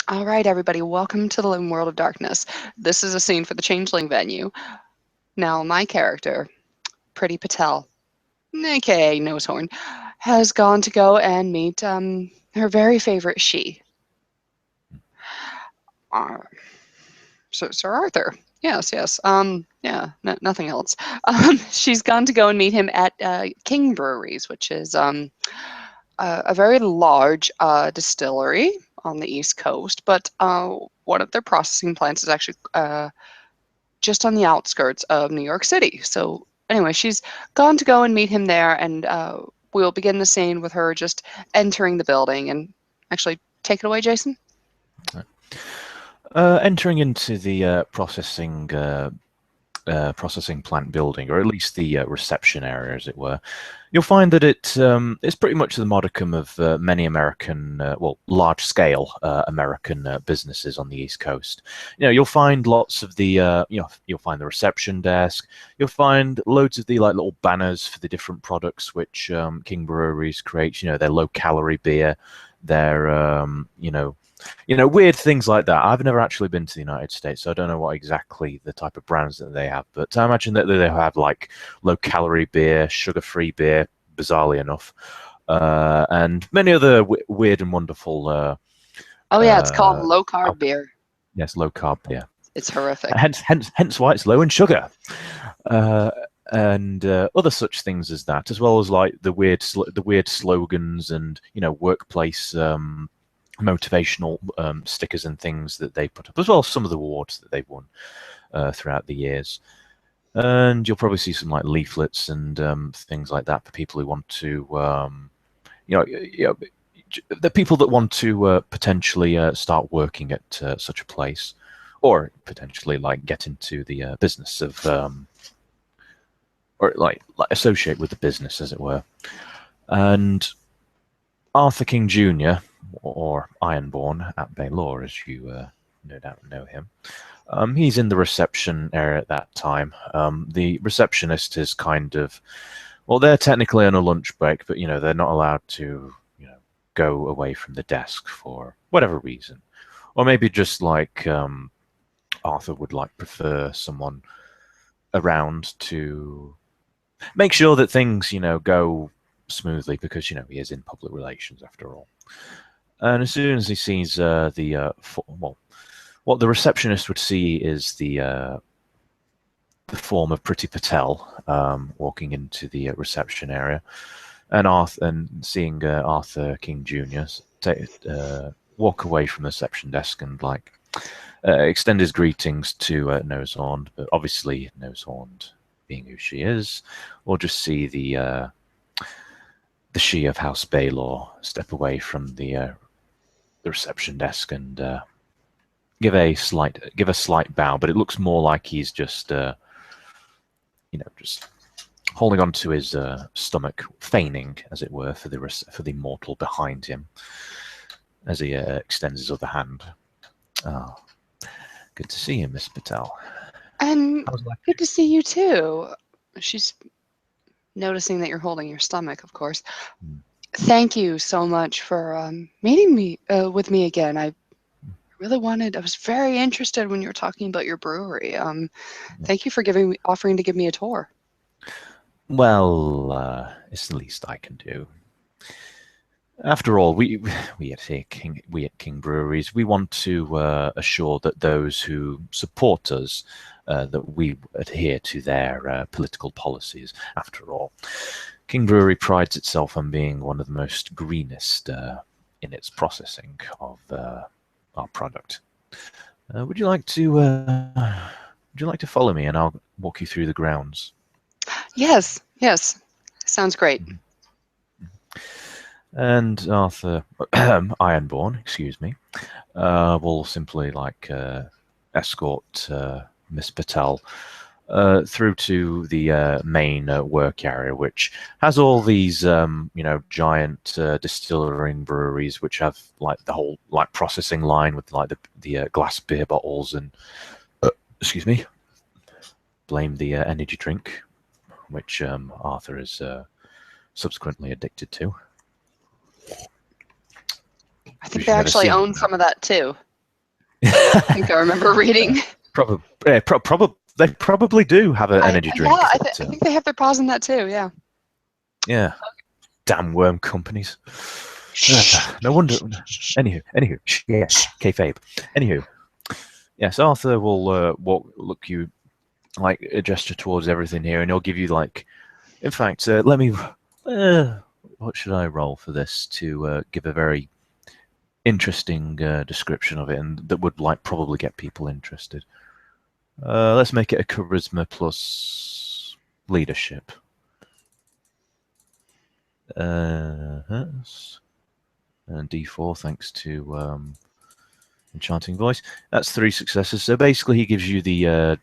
All right, everybody, welcome to the Living World of Darkness. This is a scene for the Changeling venue. Now, my character, Pretty Patel, aka Nosehorn, has gone to go and meet her very favorite she, uh, Sir Arthur. Yes. Yeah, nothing else. She's gone to go and meet him at King Breweries, which is a very large distillery on the East Coast, but one of their processing plants is actually just on the outskirts of New York City. So anyway, she's gone to go and meet him there, and we'll begin the scene with her just entering the building. And actually, take it away, Jason. Entering into the processing plant building, or at least the reception area, as it were, you'll find that it's pretty much the modicum of many American, large-scale American businesses on the East Coast. You'll find lots of the, you'll find the reception desk. You'll find loads of the little banners for the different products which King Breweries creates. Their low-calorie beer, their, weird things like that. I've never actually been to the United States, so I don't know what exactly the type of brands that they have. But I imagine that they have low-calorie beer, sugar-free beer, bizarrely enough, and many other weird and wonderful. Oh yeah, it's called low carb beer. Yes, low-carb beer. It's horrific. Hence why it's low in sugar. And other such things as that, as well as the weird slogans and workplace motivational stickers and things that they put up, as well as some of the awards that they've won throughout the years. And you'll probably see some leaflets and things like that for people who want to, the people that want to potentially start working at such a place, or potentially get into the business of, or associate with the business, as it were. And Arthur King Jr., or Ironborn at Balor, as you no doubt know him. He's in the reception area at that time. The receptionist is kind of, they're technically on a lunch break, but they're not allowed to go away from the desk for whatever reason, or maybe just Arthur would prefer someone around to make sure that things go smoothly, because he is in public relations after all. And as soon as he sees what the receptionist would see is the form of Pretty Patel walking into the reception area, and seeing Arthur King Jr. Walk away from the reception desk and extend his greetings to Nosehorn, but obviously Nosehorn, being who she is, will just see the she of House Balor step away from the reception desk and give a slight bow, but it looks more like he's just just holding on to his stomach, feigning, as it were, for the mortal behind him, as he extends his other hand. Oh, good to see you, Miss Patel. And good to see you too. She's noticing that you're holding your stomach, of course. Thank you so much for meeting me with me again. I was very interested when you were talking about your brewery. Thank you for offering to give me a tour. Well, it's the least I can do. After all, we at King Breweries, we want to assure that those who support us, that we adhere to their political policies. After all, King Brewery prides itself on being one of the most greenest in its processing of our product. Would you like to follow me, and I'll walk you through the grounds? Yes, sounds great. And Arthur, Ironborn, excuse me, will simply escort Miss Patel through to the main work area, which has all these giant distillery and breweries, which have the whole processing line with the glass beer bottles and excuse me, blame the energy drink, which Arthur is subsequently addicted to. I think they actually own some of that too. I think I remember reading. Probably, they probably do have an energy Yeah, drink. I think they have their paws in that too. Yeah. Yeah, damn worm companies. Shh. No wonder. Shh, shh, shh, Anywho, yes, kayfabe. Anywho, yes, Arthur will look you like a gesture towards everything here, and he'll give you like. In fact, let me. What should I roll for this to give a very interesting description of it, and that would like probably get people interested. Let's make it a charisma plus leadership. And D4 thanks to enchanting voice. That's 3 successes. So basically, he gives you the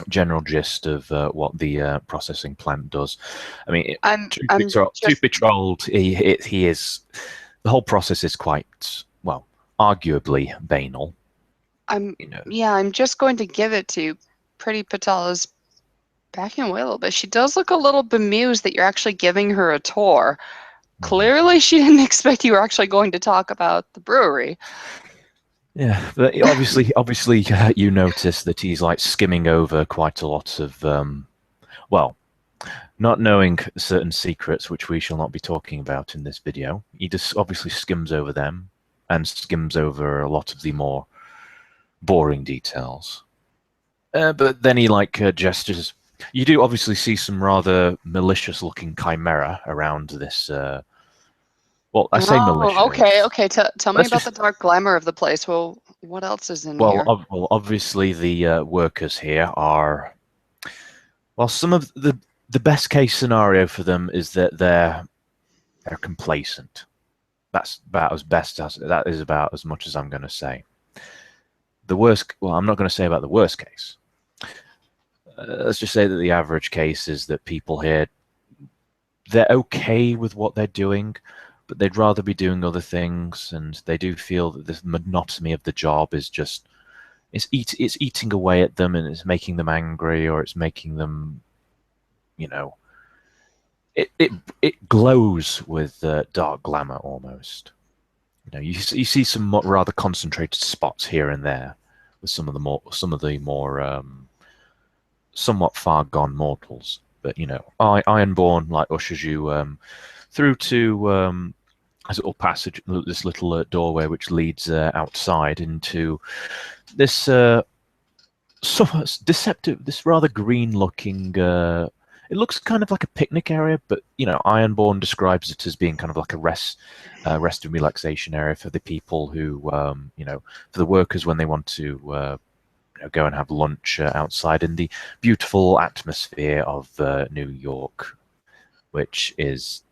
general gist of what the processing plant does. I mean, I'm truth just be told, he is the whole process is quite well, arguably banal. I'm You know, yeah, I'm just going to give it to Pretty Patala's backing away a little bit. She does look a little bemused that you're actually giving her a tour. Clearly, she didn't expect you were actually going to talk about the brewery. yeah, but obviously, you notice that he's like skimming over quite a lot of well, not knowing certain secrets which we shall not be talking about in this video. He just obviously skims over them and skims over a lot of the more boring details. But then he like gestures. You do obviously see some rather malicious-looking chimera around this. Well, I say Oh, okay, malicious. okay. Tell me Let's about the just. dark glamour of the place. Well, what else is in Well, here? obviously the workers here are. Well, some of the best case scenario for them is that they're complacent. That's about as best as that is about as much as I'm going to say. The worst. Well, I'm not going to say about the worst case. Let's just say that the average case is that people here they're okay with what they're doing, but they'd rather be doing other things, and they do feel that this monotony of the job is just it's eating away at them, and it's making them angry, or it's making them, you know, it glows with dark glamour almost. You know, you see some rather concentrated spots here and there with some of the more somewhat far gone mortals. But you know, Ironborn like ushers you through to this little passage, this little doorway which leads outside into this somewhat deceptive, this rather green-looking. It looks kind of like a picnic area, but you know, Ironborn describes it as being kind of like a rest and relaxation area for the people who, you know, for the workers when they want to go and have lunch outside in the beautiful atmosphere of New York, which is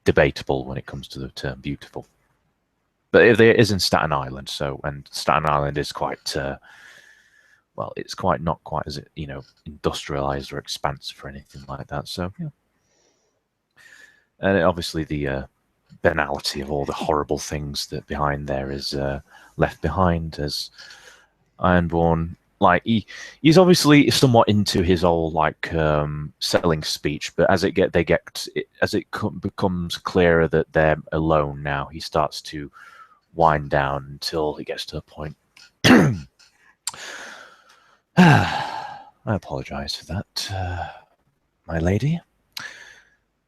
debatable when it comes to the term beautiful. But it is in Staten Island, so and Staten Island is quite well, it's quite not quite as you know industrialized or expansive or anything like that. So yeah, and obviously the banality of all the horrible things that behind there is left behind as Ironborn. Like he's obviously somewhat into his old like selling speech, but as it becomes clearer that they're alone now, he starts to wind down until he gets to a point. I apologize for that, my lady.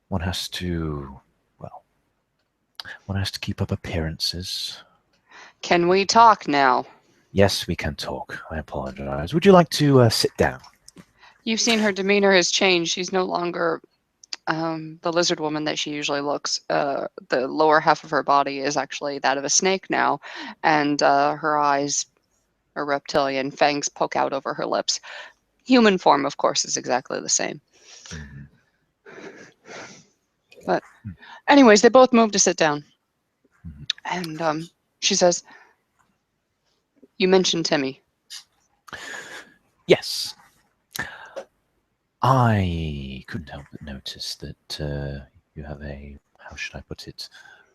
One has to, well, one has to keep up appearances. Can we talk now? Yes, we can talk. I apologize. Would you like to sit down? You've seen her demeanor has changed. She's no longer the lizard woman that she usually looks. The lower half of her body is actually that of a snake now, and her eyes are reptilian. Fangs poke out over her lips. Human form, of course, is exactly the same. Mhm. But, anyways, they both move to sit down, Mhm. and she says, "You mentioned Timmy." Yes. I couldn't help but notice that you have a, how should I put it,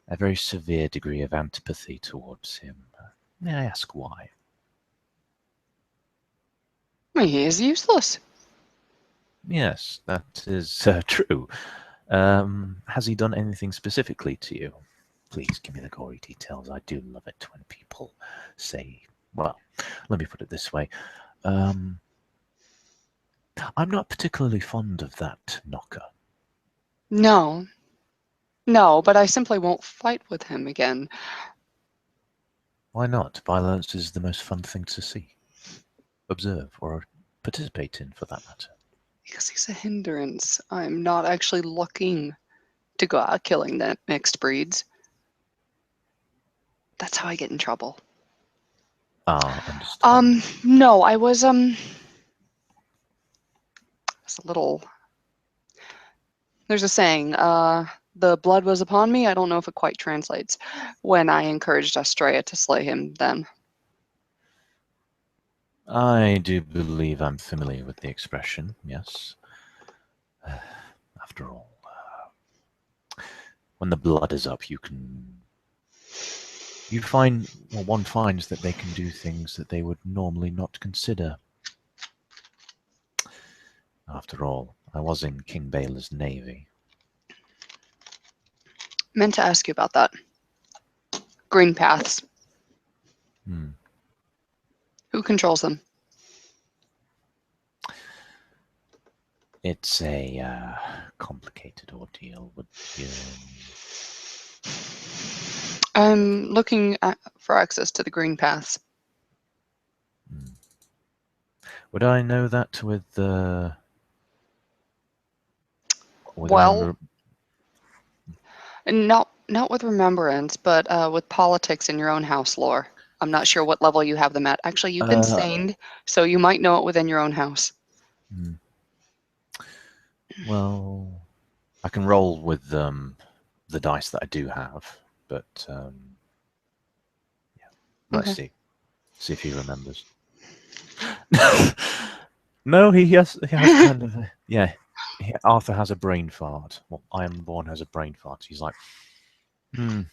a very severe degree of antipathy towards him. May I ask why? Well, he is useless. Yes, that is true. Has he done anything specifically to you? Please give me the gory details. I do love it when people say Well, let me put it this way. I'm not particularly fond of that knocker. No. No, but I simply won't fight with him again. Why not? Violence is the most fun thing to see, observe, or participate in, for that matter. Because he's a hindrance. I'm not actually looking to go out killing the mixed breeds. That's how I get in trouble. Ah, understand. No, I was a little. There's a saying, the blood was upon me. I don't know if it quite translates. When I encouraged Estrella to slay him then. I do believe I'm familiar with the expression, yes. After all, when the blood is up, one finds that they can do things that they would normally not consider. After all, I was in King Balor's navy. Meant to ask you about that. Green paths. Hmm. Who controls them? It's a complicated ordeal. Would you... I'm looking for access to the green paths. Would I know that with Well, not with remembrance, but with politics in your own house lore. I'm not sure what level you have them at. Actually, you've been stained, so you might know it within your own house. Well, I can roll with the dice that I do have, but yeah. Let's Okay. see if he remembers. No, he has kind of yeah. Arthur has a brain fart. Well, Ironborn has a brain fart. He's like, where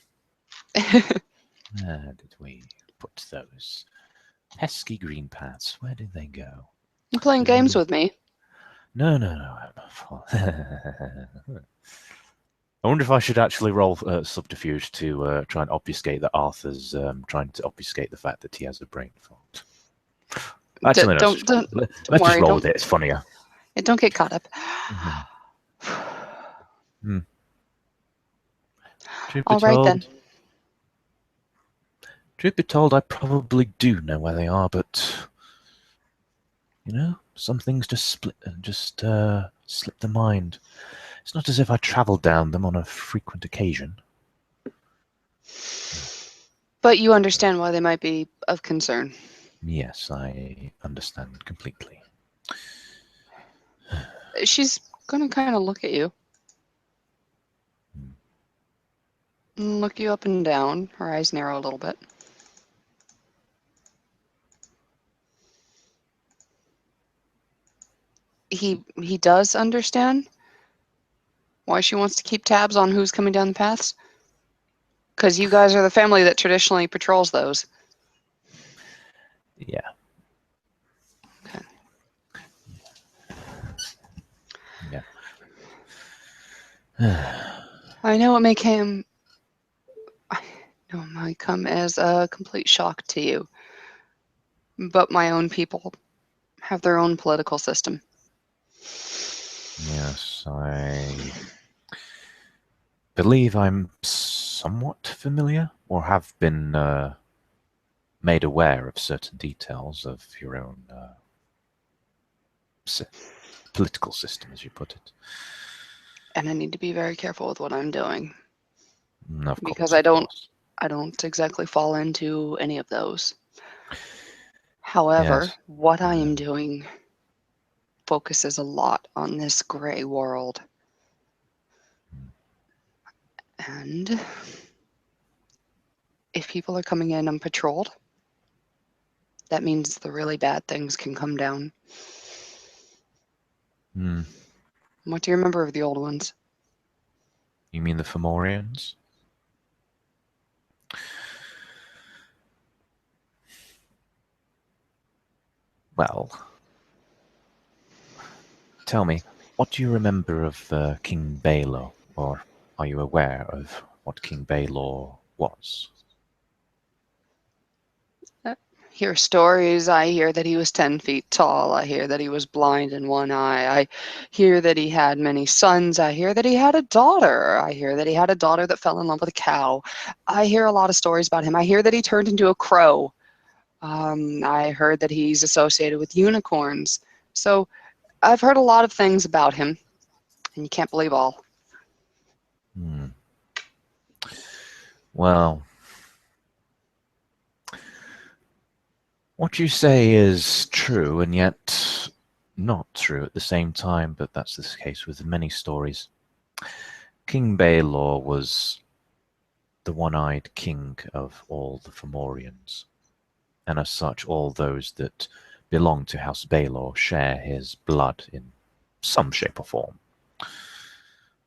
did we put those pesky green paths? Where did they go? You're playing games with me. No. I wonder if I should actually roll subterfuge to try and obfuscate that Arthur's trying to obfuscate the fact that he has a brain fart. Actually, Don't let's just worry. roll with it. It's funnier. Don't get caught up. Truth be All right then. Truth be told, I probably do know where they are, but some things just slip the mind. It's not as if I travel down them on a frequent occasion. But you understand why they might be of concern. Yes, I understand completely. She's gonna kind of look at you. Look you up and down. Her eyes narrow a little bit. He does understand why she wants to keep tabs on who's coming down the paths. Because you guys are the family that traditionally patrols those. Yeah. Okay. Yeah. I know it may come. I know it might come as a complete shock to you, but my own people have their own political system. Yes, I believe I'm somewhat familiar, or have been made aware of certain details of your own political system, as you put it. And I need to be very careful with what I'm doing. Of because course, of course. I don't exactly fall into any of those. However, Yes. what I am doing focuses a lot on this gray world. And if people are coming in unpatrolled, that means the really bad things can come down. What do you remember of the old ones? You mean the Fomorians? Well, tell me, what do you remember of King Balor, or are you aware of what King Balor was? hear stories. I hear that he was 10 feet tall. I hear that he was blind in one eye. I hear that he had many sons. I hear that he had a daughter. I hear that he had a daughter that fell in love with a cow. I hear a lot of stories about him. I hear that he turned into a crow. I heard that he's associated with unicorns. So I've heard a lot of things about him, and you can't believe all. Hmm. Well, what you say is true and yet not true at the same time, but that's the case with many stories. King Balor was the one-eyed king of all the Fomorians, and as such all those that belong to House Balor share his blood in some shape or form.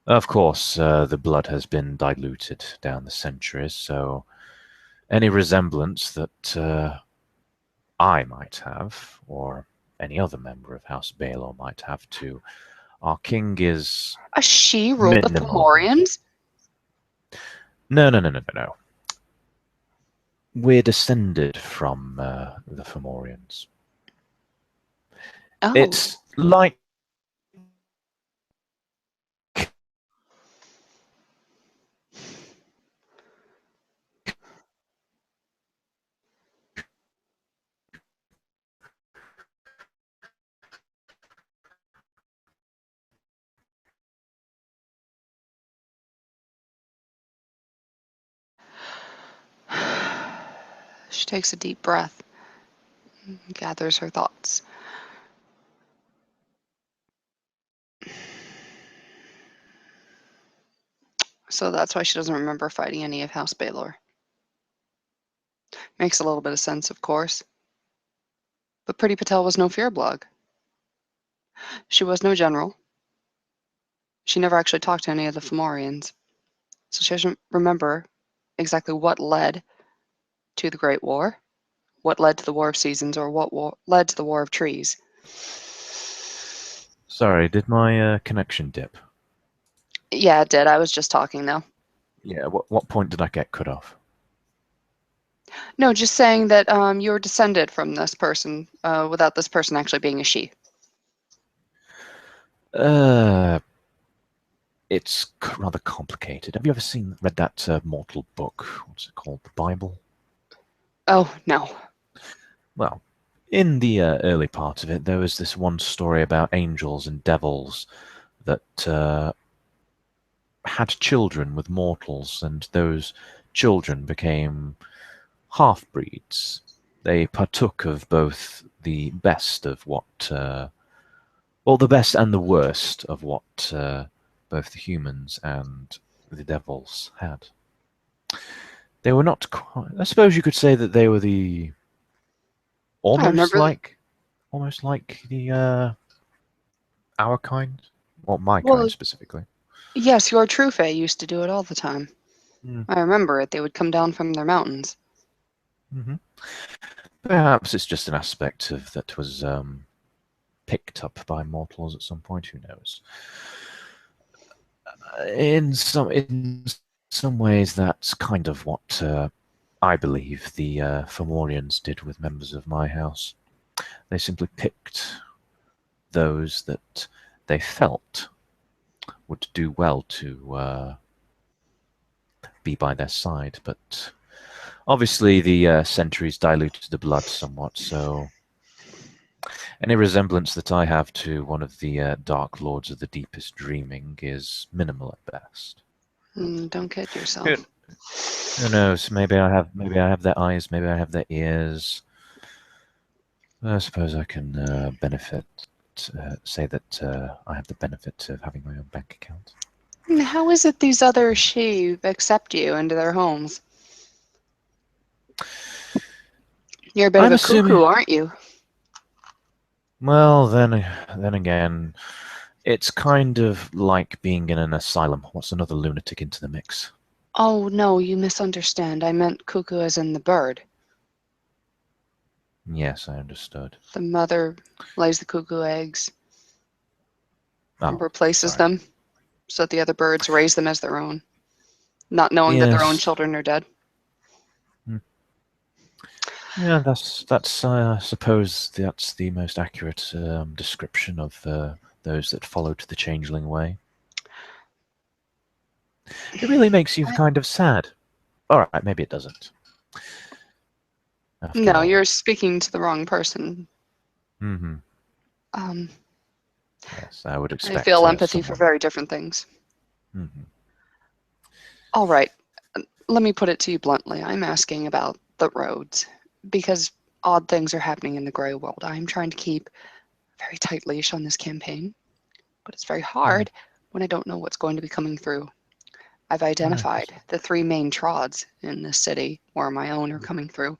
Of course, the blood has been diluted down the centuries, so any resemblance that I might have, or any other member of House Balor might have to our king is A she ruled the minimal. Fomorians? No, no, no, no, no, no. We're descended from the Fomorians. Oh. It's like She takes a deep breath, gathers her thoughts. So that's why she doesn't remember fighting any of House Balor. Makes a little bit of sense, of course. But Pretty Patel was no Fearblug. She was no general. She never actually talked to any of the Fomorians. So she doesn't remember exactly what led to the Great War, what led to the War of Seasons, or what led to the War of Trees. sorry, did my connection dip? Yeah, it did. I was just talking, though. Yeah, what point did I get cut off? No, just saying that you were descended from this person without this person actually being a she. Uh, it's rather complicated. Have you ever read that mortal book? What's it called? The Bible? Oh, no. Well, in the early part of it, there was this one story about angels and devils that had children with mortals, and those children became half-breeds. They partook of both the best of what, well, the best and the worst of what both the humans and the devils had. They were not quite, I suppose you could say that they were the I almost remember. like almost like the our kind, or my Well, kind specifically. yes, your true fae used to do it all the time. Mm. I remember it. They would come down from their mountains. Hmm. Perhaps it's just an aspect of that was picked up by mortals at some point. Who knows? In some ways, that's kind of what I believe the Fomorians did with members of my house. They simply picked those that they felt would do well to be by their side, but obviously the centuries diluted the blood somewhat, so any resemblance that I have to one of the Dark Lords of the Deepest Dreaming is minimal at best. Don't kid Who, yourself. who knows? Maybe I have their eyes, maybe I have their ears. I suppose I can say that I have the benefit of having my own bank account. How is it these other she accept you into their homes? You're a bit of I'm a assuming. cuckoo, aren't you? Well, then again, it's kind of like being in an asylum. What's another lunatic into the mix? Oh, no, you misunderstand. I meant cuckoo as in the bird. Yes, I understood. The mother lays the cuckoo eggs and Oh, replaces sorry. them so that the other birds raise them as their own, not knowing that their own Yes. children are dead. Hmm. Yeah, that's. I suppose that's the most accurate description of those that followed the Changeling way. It really makes you I, kind of sad. All right, maybe it doesn't. After no, all. you're speaking to the wrong person. Hmm. Um, Yes, I would I expect feel empathy for someone. very different things. Hmm. All right, let me put it to you bluntly. I'm asking about the roads because odd things are happening in the gray world. I'm trying to keep a very tight leash on this campaign, but it's very hard when I don't know what's going to be coming through. I've identified the three main trods in this city where my own are coming through,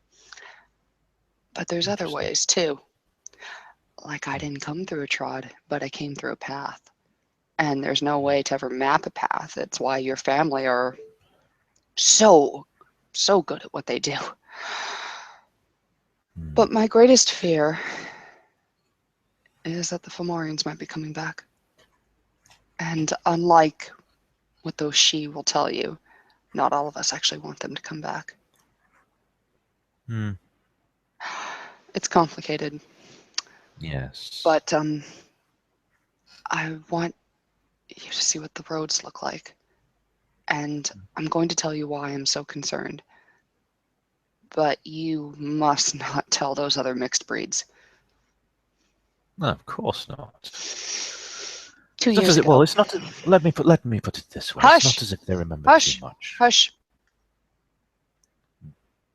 but there's other Interesting. ways too. Like I didn't come through a trod, but I came through a path. And there's no way to ever map a path. That's why your family are so, so good at what they do. But my greatest fear is that the Fomorians might be coming back. And unlike what those she will tell you, not all of us actually want them to come back. Hmm. It's complicated, Yes. but I want you to see what the roads look like. And I'm going to tell you why I'm so concerned. But you must not tell those other mixed breeds. No, of course not. 2 It's not years as it. Well, ago. it's not. Let me put it this way. It's not Hush! as if they remember too Hush! much. Hush!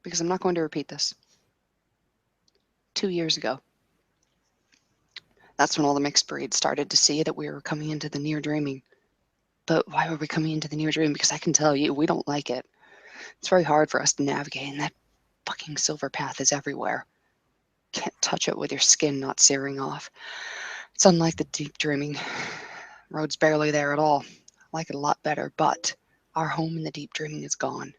Because I'm not going to repeat this. 2 years ago. That's when all the mixed breeds started to see that we were coming into the near dreaming. But why were we coming into the near dream? Because I can tell you, we don't like it. It's very hard for us to navigate, and that fucking silver path is everywhere. Can't touch it with your skin not searing off. It's unlike the deep dreaming. Road's barely there at all. I like it a lot better, but our home in the deep dreaming is gone.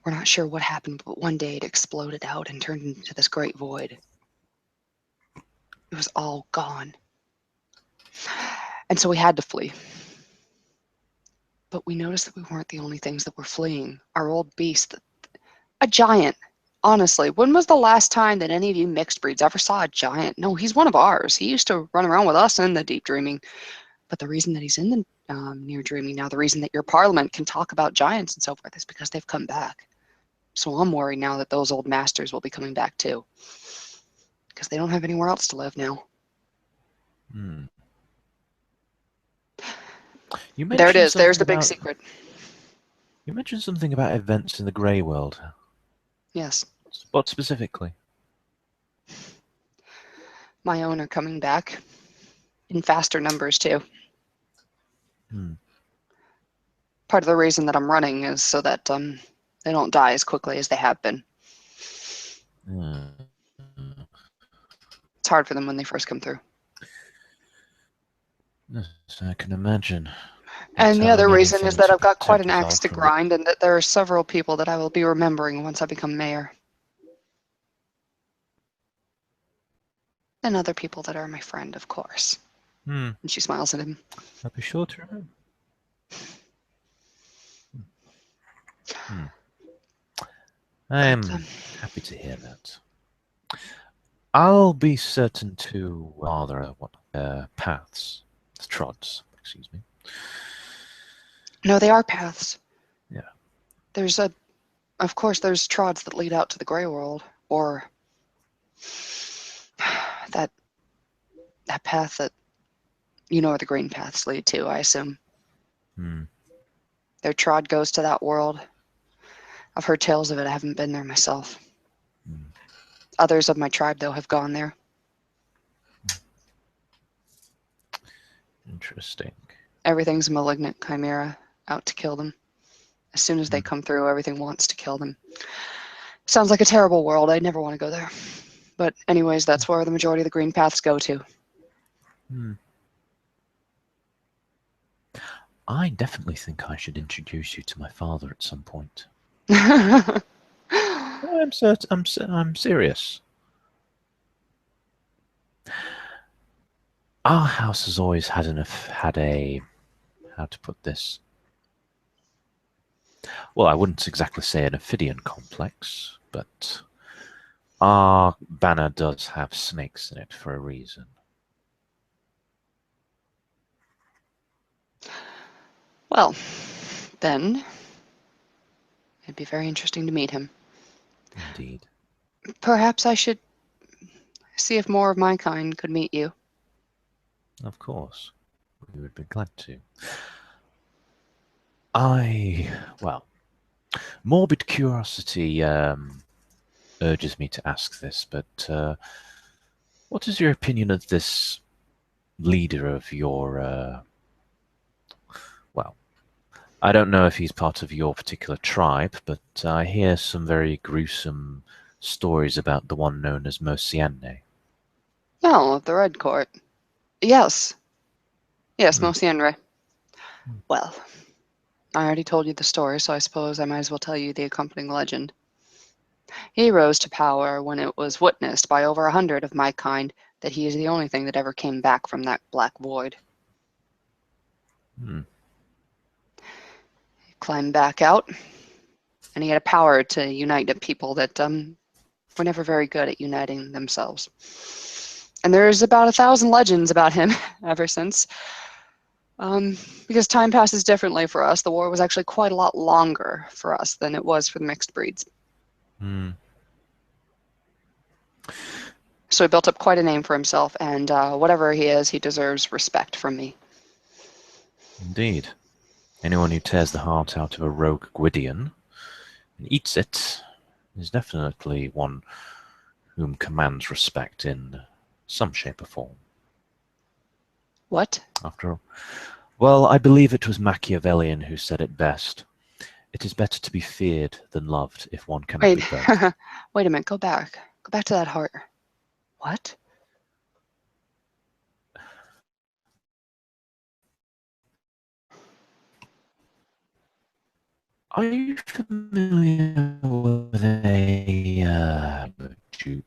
We're not sure what happened, but one day it exploded out and turned into this great void. It was all gone. And so we had to flee. But we noticed that we weren't the only things that were fleeing. Our old beast, a giant. Honestly, when was the last time that any of you mixed breeds ever saw a giant? No, he's one of ours. He used to run around with us in the deep dreaming. But the reason that he's in the near dreaming now, the reason that your parliament can talk about giants and so forth is because they've come back. So I'm worried now that those old masters will be coming back too. Because they don't have anywhere else to live now. Hmm. You There it mentioned is. There's something the big about. secret. You mentioned something about events in the grey world. Yes. What specifically? My own are coming back in faster numbers too. Hmm. Part of the reason that I'm running is so that they don't die as quickly as they have been. It's hard for them when they first come through. Yes, I can imagine. Not And the other having reason is anything that to I've got quite protect an axe yourself to from the. grind and that there are several people that I will be remembering once I become mayor. And other people that are my friend, of course. Hmm. And she smiles at him. I'll be sure to remember. Hmm. I But am happy to hear that. I'll be certain to rather what paths, trods, excuse me. no, they are paths. Yeah. There's of course, there's trods that lead out to the gray world, or that path that you know where the green paths lead to, I assume. Hmm. Their trod goes to that world. I've heard tales of it. I haven't been there myself. Hmm. Others of my tribe, though, have gone there. Interesting. Everything's a malignant chimera out to kill them. As soon as they Hmm. come through, everything wants to kill them. Sounds like a terrible world. I'd never want to go there. But anyways, that's where the majority of the green paths go to. Hmm. I definitely think I should introduce you to my father at some point. I'm certain. I'm serious. Our house has always had a how to put this. Well, I wouldn't exactly say an Ophidian complex, but our banner does have snakes in it for a reason. Well, then, it'd be very interesting to meet him. Indeed. Perhaps I should see if more of my kind could meet you. Of course. We would be glad to. Well, morbid curiosity urges me to ask this, but what is your opinion of this leader of your, well, I don't know if he's part of your particular tribe, but I hear some very gruesome stories about the one known as Mosienne. Oh, of the Red Court. Yes. Yes, Hmm. Mosienre. Well, I already told you the story, so I suppose I might as well tell you the accompanying legend. He rose to power when it was witnessed by over 100 of my kind that he is the only thing that ever came back from that black void. Hmm. He climbed back out, and he had a power to unite a people that were never very good at uniting themselves. And there's about 1,000 legends about him ever since. Because time passes differently for us, the war was actually quite a lot longer for us than it was for the mixed breeds. Hmm. So he built up quite a name for himself, and whatever he is, he deserves respect from me. Indeed. Anyone who tears the heart out of a rogue Gwydion and eats it is definitely one whom commands respect in some shape or form. What? After all, well, I believe it was Machiavellian who said it best. It is better to be feared than loved if one cannot Wait, be both. wait a minute, go back. Go back to that heart. What? Are you familiar with a Duke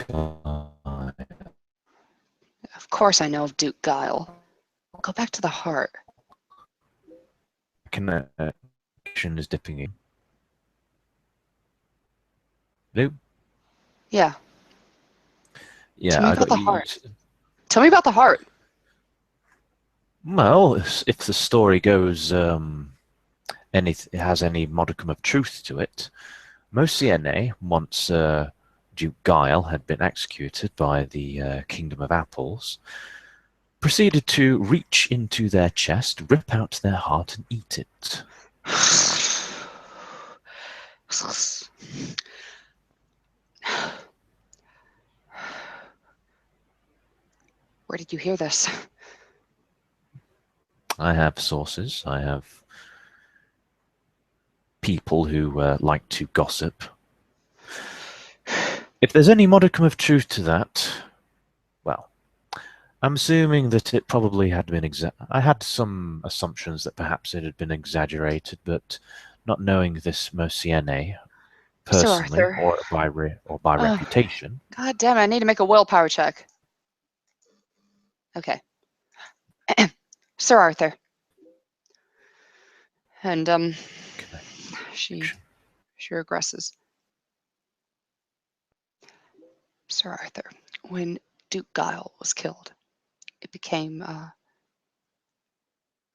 guy? Of course I know of Duke Guile. Go back to the heart. Connection is dipping in. Hello? Yeah. Tell Yeah, me I about got the you. heart. Tell me about the heart. Well, if the story goes, has any modicum of truth to it, Mosienne, once Duke Guile had been executed by the Kingdom of Apples, proceeded to reach into their chest, rip out their heart, and eat it. Where did you hear this? I have sources. I have people who like to gossip. If there's any modicum of truth to that, well, I'm assuming that it probably had been I had some assumptions that perhaps it had been exaggerated, but not knowing this Mosienne Sir personally Arthur. or by Oh, reputation. God damn it, I need to make a willpower check. Okay. Sir Arthur. And she regresses. Sir Arthur, when Duke Guile was killed, it became a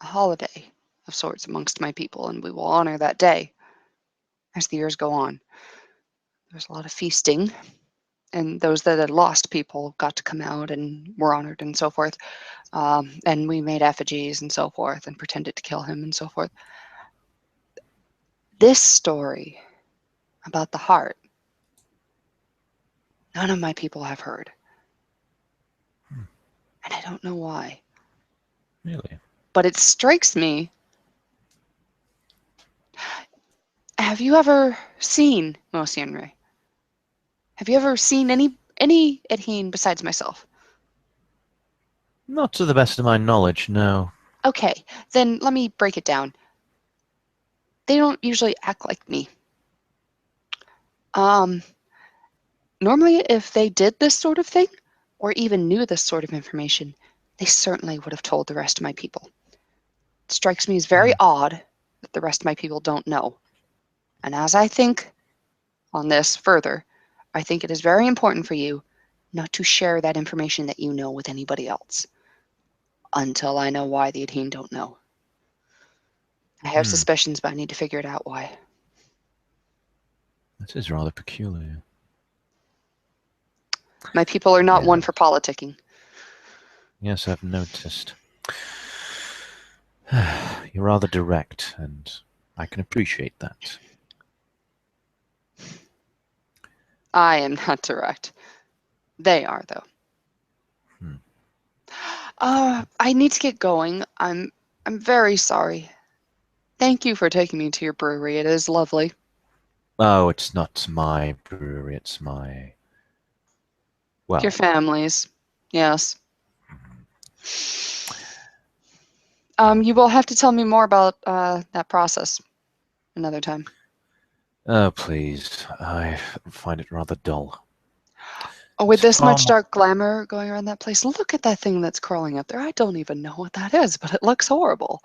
holiday of sorts amongst my people, and we will honor that day as the years go on. There's a lot of feasting, and those that had lost people got to come out and were honored and so forth. And we made effigies and so forth and pretended to kill him and so forth. This story about the heart, none of my people have heard. And I don't know why. Really? But it strikes me. Have you ever seen Mosienre? Have you ever seen any Edheen besides myself? Not to the best of my knowledge, no. Okay, then let me break it down. They don't usually act like me. Normally, if they did this sort of thing, or even knew this sort of information, they certainly would have told the rest of my people. It strikes me as very odd that the rest of my people don't know. And as I think, on this further, I think it is very important for you not to share that information that you know with anybody else until I know why the Adhene don't know. I have suspicions, but I need to figure it out why. That is rather peculiar. My people are not one Yes. for politicking. Yes, I've noticed. You're rather direct, and I can appreciate that. I am not direct. They are, though. I need to get going. I'm very sorry. Thank you for taking me to your brewery. It is lovely. Oh, it's not my brewery, it's my... Your well... family's. Yes. You will have to tell me more about that process another time. Oh, please. I find it rather dull. Oh, with It's this far much more... dark glamour going around that place, look at that thing that's crawling up there. I don't even know what that is, but it looks horrible.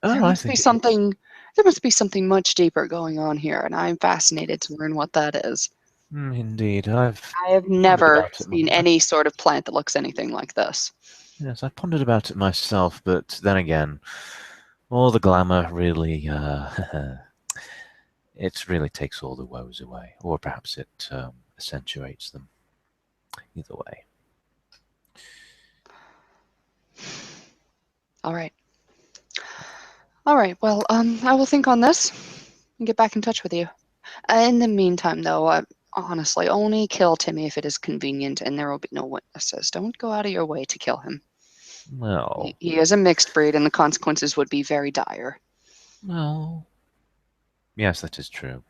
There Oh, I must be think something. There must be something much deeper going on here, and I'm fascinated to learn what that is. Indeed, I've I have pondered never about it. seen any sort of plant that looks anything like this. Yes, I pondered about it myself, but then again, all the glamour really, it really takes all the woes away, or perhaps it accentuates them. Either way. All right. All right. Well, I will think on this and get back in touch with you. In the meantime, though, honestly, only kill Timmy if it is convenient, and there will be no witnesses. Don't go out of your way to kill him. Well, He is a mixed breed, and the consequences would be very dire. well, yes, that is true.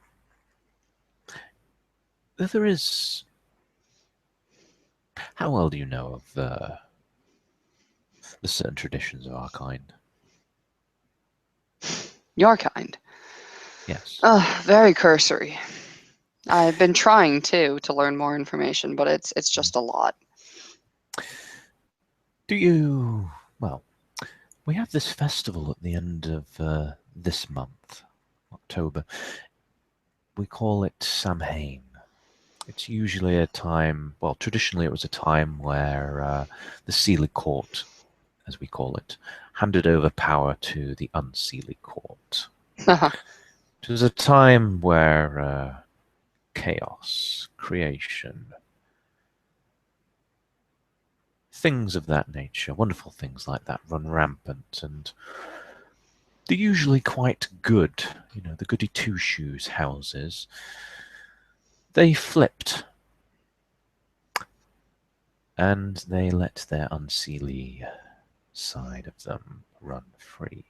There is... How well do you know of the certain traditions of our kind? Your kind. Yes. Very cursory. I've been trying to learn more information, but it's just a lot. Do you... Well, we have this festival at the end of this month, October. We call it Samhain. It's usually a time, well, traditionally it was a time where the Seelie Court, as we call it, handed over power to the Unseelie Court. It was a time where chaos, creation, things of that nature, wonderful things like that, run rampant, and they're usually quite good. You know, the goody two-shoes houses, they flipped, and they let their unseelie side of them run free.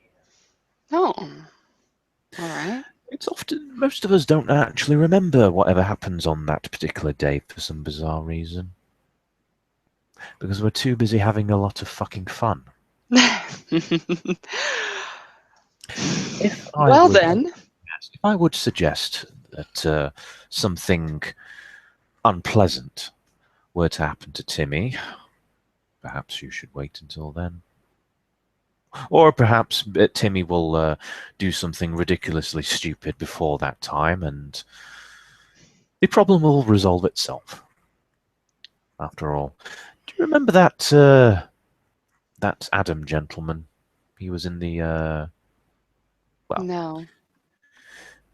Oh, all right. It's often, most of us don't actually remember whatever happens on that particular day for some bizarre reason. Because we're too busy having a lot of fucking fun. If I Well would, then, if I would suggest that something unpleasant were to happen to Timmy, perhaps you should wait until then. Or perhaps Timmy will do something ridiculously stupid before that time, and the problem will resolve itself. After all, do you remember that Adam gentleman? He was in the well, no.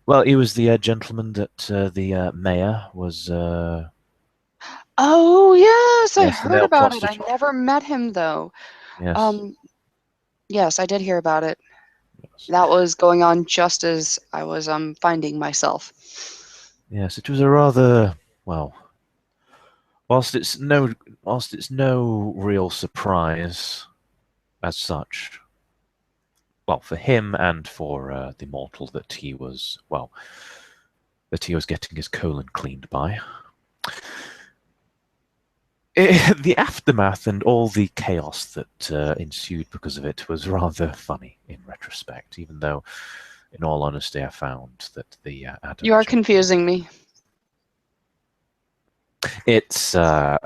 well, he was the gentleman that the mayor was. Oh yes, I Yes, the heard male about it. I prostitute. never met him though. Yes. Um, yes, I did hear about it. Yes. That was going on just as I was finding myself. Yes, it was a rather, well, whilst it's no real surprise as such, well, for him and for the mortal that he was, well, that he was getting his colon cleaned by. The aftermath and all the chaos that ensued because of it was rather funny in retrospect, even though, in all honesty, I found that the Adam You are gentleman... confusing me. It's a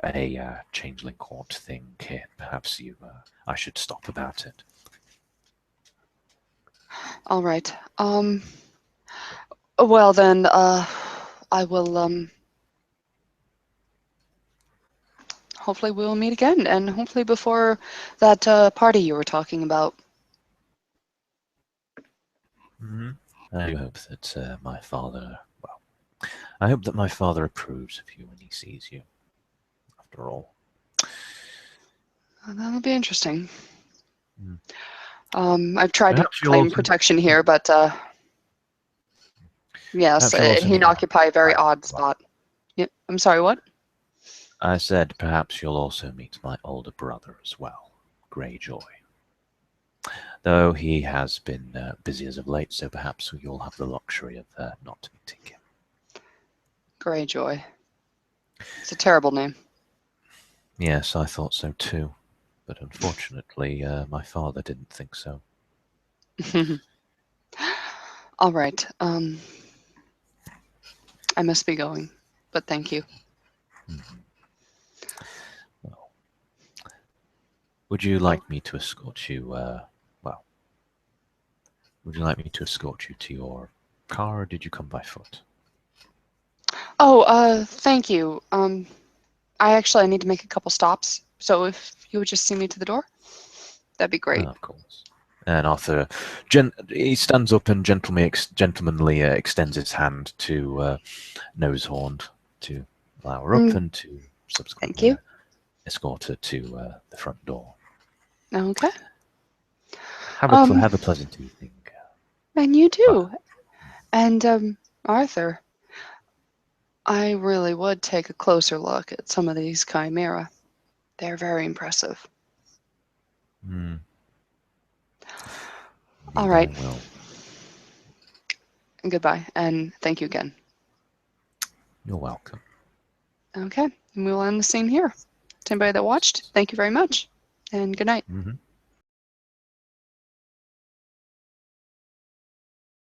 Changeling court thing here. Perhaps I should stop about it. All right. Well then, I will, hopefully we'll meet again, and hopefully before that party you were talking about. Mm-hmm. I hope that my father, well, I hope that my father approves of you when he sees you, after all. That'll be interesting. Mm. I've tried to Perhaps you'll claim also, protection here, but yes, perhaps you'll also he'd meet my occupy a very brother odd as well. spot. Yeah, I'm sorry, what? I said perhaps you'll also meet my older brother as well, Greyjoy. Though he has been busy as of late, so perhaps you'll have the luxury of not meeting him. Greyjoy. It's a terrible name. Yes, I thought so too, but unfortunately, my father didn't think so. All right. I must be going, but thank you. Mm-hmm. Well, would you like me to escort you? Well, would you like me to escort you to your car, or did you come by foot? Oh, thank you. I need to make a couple stops, so if you would just see me to the door, that'd be great. Of course. And Arthur, he stands up and gentlemanly extends his hand to Nosehorn to allow her up and to Thank subsequently you. escort her to the front door. Okay. Have Um, have a pleasant evening. and you Bye. too. And Arthur, I really would take a closer look at some of these chimera. They're very impressive. Mm, All indeed, I right. will. Goodbye, and thank you again. You're welcome. Okay, and we'll end the scene here. To anybody that watched, thank you very much, and good night. Mm-hmm.